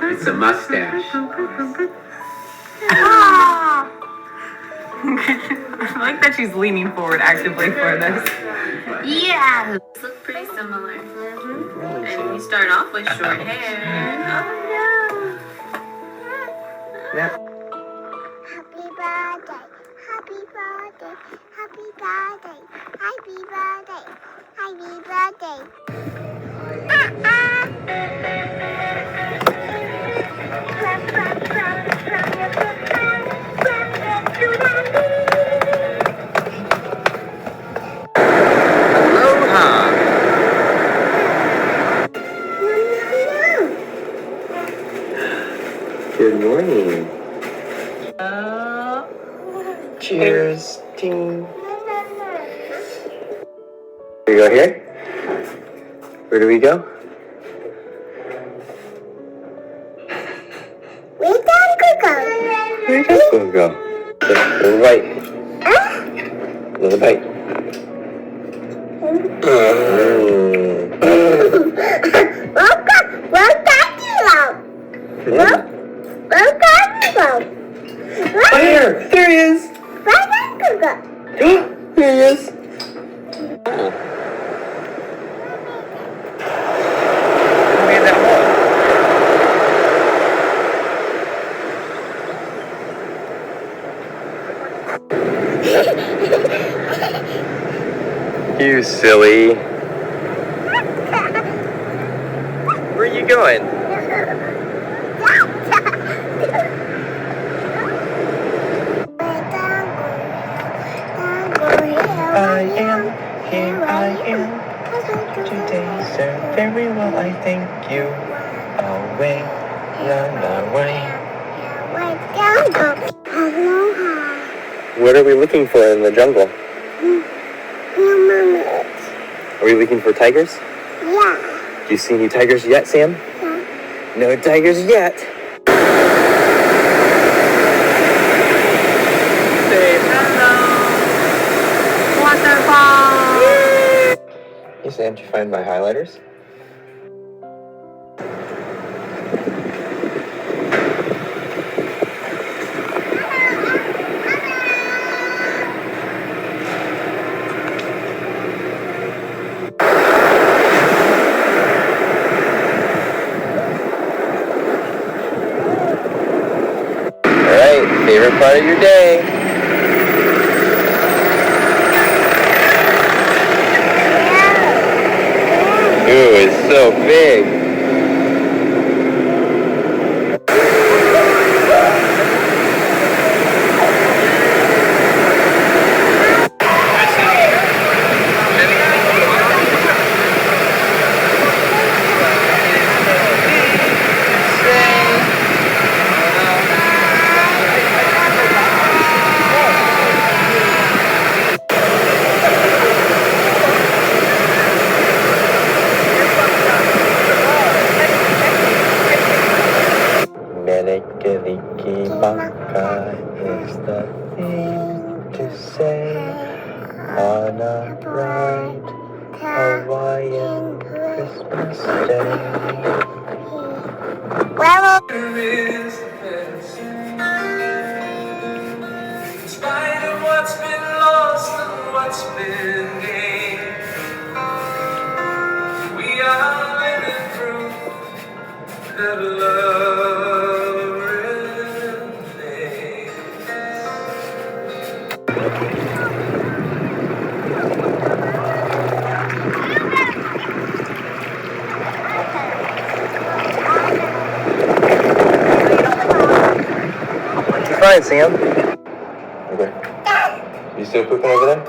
It's a mustache. I like that she's leaning forward actively for this. Yeah, look pretty similar. And you start off with short hair. Oh no. Yep. Happy birthday, happy birthday, happy birthday, happy birthday, happy birthday. Aloha. Good morning. Cheers, team. We go here? Where do we go? Where's Uncle go? Where'd Uncle go? Little bite. Little bite. Where's Daddy go? Where's Daddy go? Where? There he is. Where's Uncle go? There he is. You silly. Where are you going? Here I am. Today's so very well, I thank you. Away, run away. Aloha. What are we looking for in the jungle? Your mama. Are we looking for tigers? Yeah. Do you see any tigers yet, Sam? Yeah. No tigers yet. Say hello. Waterfall. Hey Sam, did you find my highlighters? Alright, favorite part of your day. Ooh, it's so big. Melekeliki-maka is the thing to say on a bright Hawaiian Christmas day. In spite of what's been lost and what's been gained, we are living through that love remains. What you find, Sam? Okay. You still pooping over there?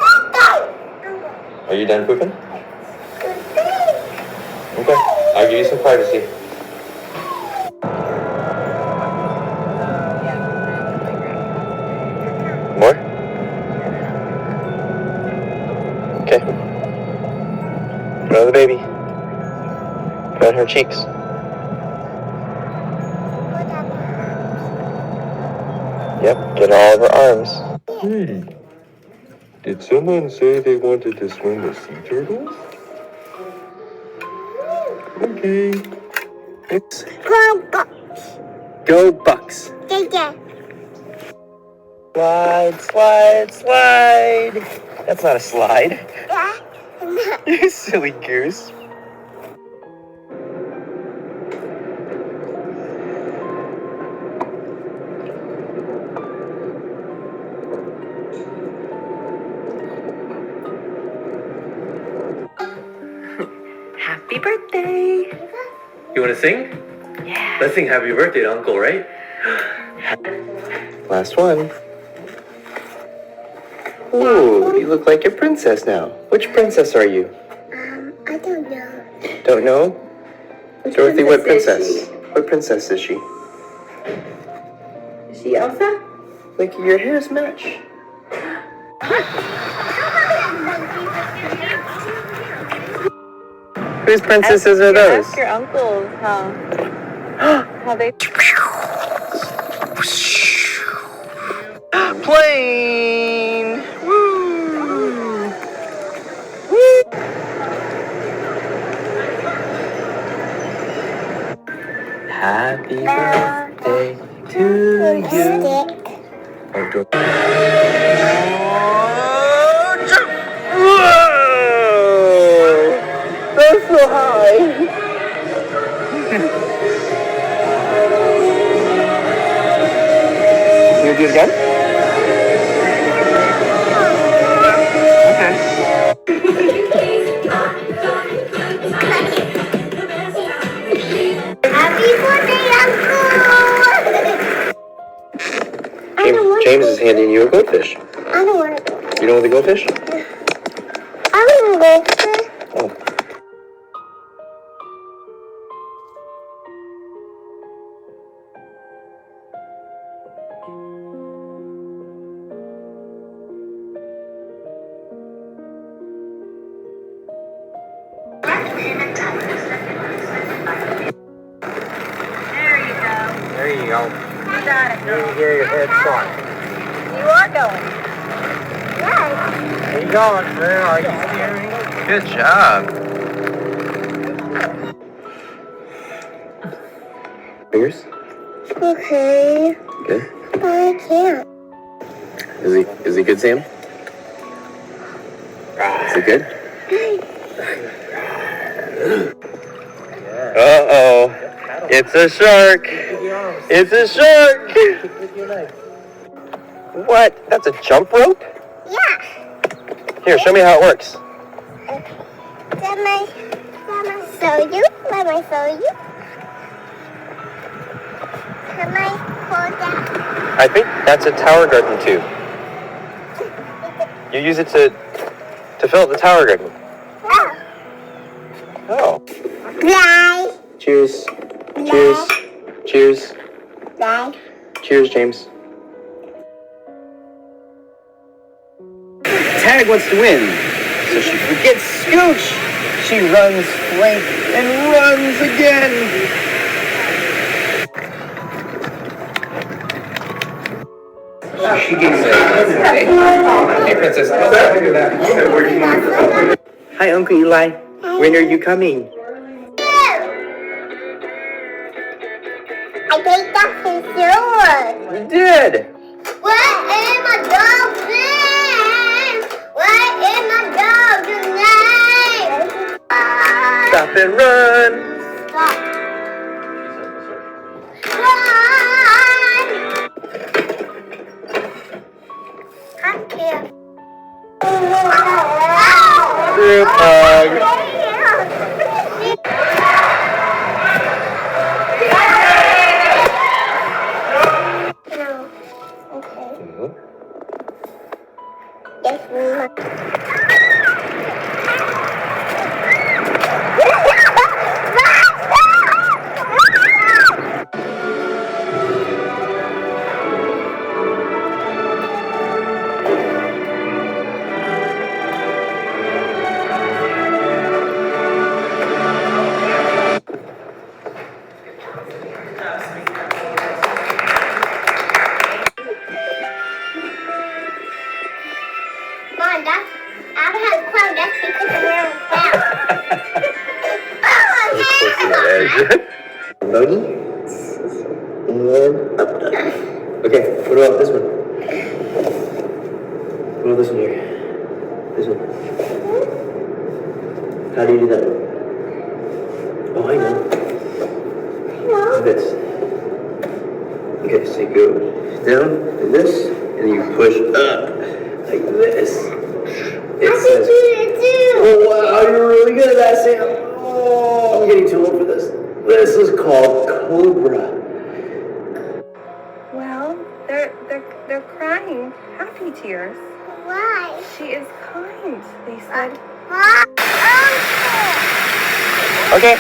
Are you done pooping? Okay. I'll give you some privacy. More? Okay. Go to the baby. Go on her cheeks. Yep, get all of her arms. Hey, did someone say they wanted to swim with sea turtles? Okay. Go, go. Go Bucks. Yeah. Slide, slide, slide. That's not a slide. You silly goose. Happy birthday. You want to sing? Yeah. Let's sing happy birthday to Uncle, right? Last one. Ooh, you look like a princess now. Which princess are you? I don't know. Don't know? Dorothy, what princess princess? What princess is she? Is she Elsa? Like, your hairs match. Whose princesses are those? Ask your uncles how they. Plane! Woo! Happy birthday to you. Whoa! That's so high. You do it again? Okay. Happy birthday, Uncle! James is handing you a goldfish. I don't want to go. You don't want the goldfish? I want to go. Oh. There you go. You got it. You hear your head start. You are going. Yes. Where you going? Where are you steering? Good job. Fingers? Okay. Good. But I can't. Is he good, Sam? Is he good? Uh-oh. It's a shark. It's a shark. What? That's a jump rope? Yeah. Here, show me how it works. Let me show you. Let me show you. Can I hold that? I think that's a tower garden tube. You use it to fill up the tower garden. Oh. Oh. Bye. Cheers. Cheers. Cheers. Bye. Cheers, James. Tag wants to win, so she forgets Scooch. She runs flank and runs again. She gets it. Hey, Princess. Hi, Uncle Eli. When are you coming? I think that's his sword. You did. Where is my dog's name? Where is my dog's name? Stop and run. Stop. Run. I'm here. Group hug. Okay. Yes, How do you do that? Oh, I know. This. Okay, so you go down like this, and you push up like this. It says, oh wow, you're really good at that, Sam. Oh, I'm getting too old for this. This is called Cobra. Well, they're crying happy tears. Why? She is kind. They said. Okay.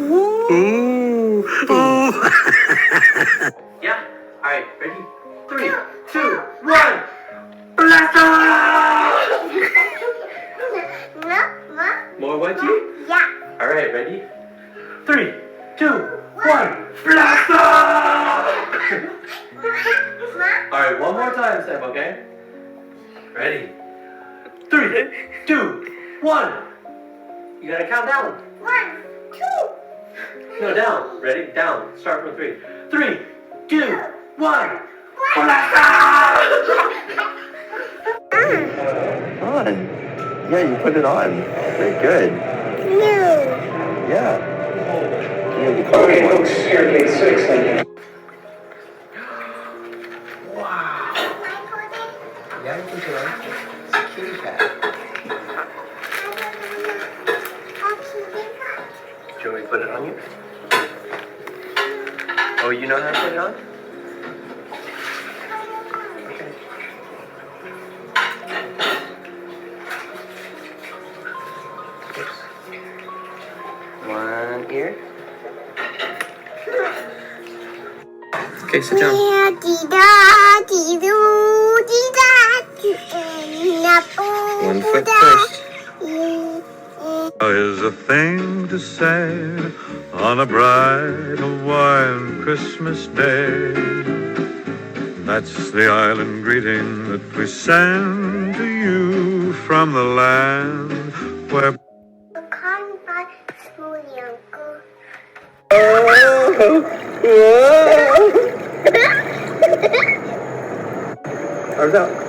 Ooh. Oh. Yeah. All right. Ready? 3, 2, 1. Blast off! More wedgie? Yeah. All right. Ready? 3, 2, 1. Blast off! All right. One more time, Sam. Okay. Ready? 3, 2, 1. You gotta count down. 1, 2. No, down. Ready? Down. Start from 3. 3, 2, 1. Blast off! On. Yeah, you put it on. Very good. No. Yeah. Okay, folks, staircase 6, thank you. Wow. Yeah, you can do it. It's a kitty cat. Do you want me to put it on you? Oh, you know how to put it on? Okay. Oops. One ear. Okay, sit down. One foot first. Is a thing to say on a bright Hawaiian Christmas day. That's the island greeting that we send to you from the land where. Arms out.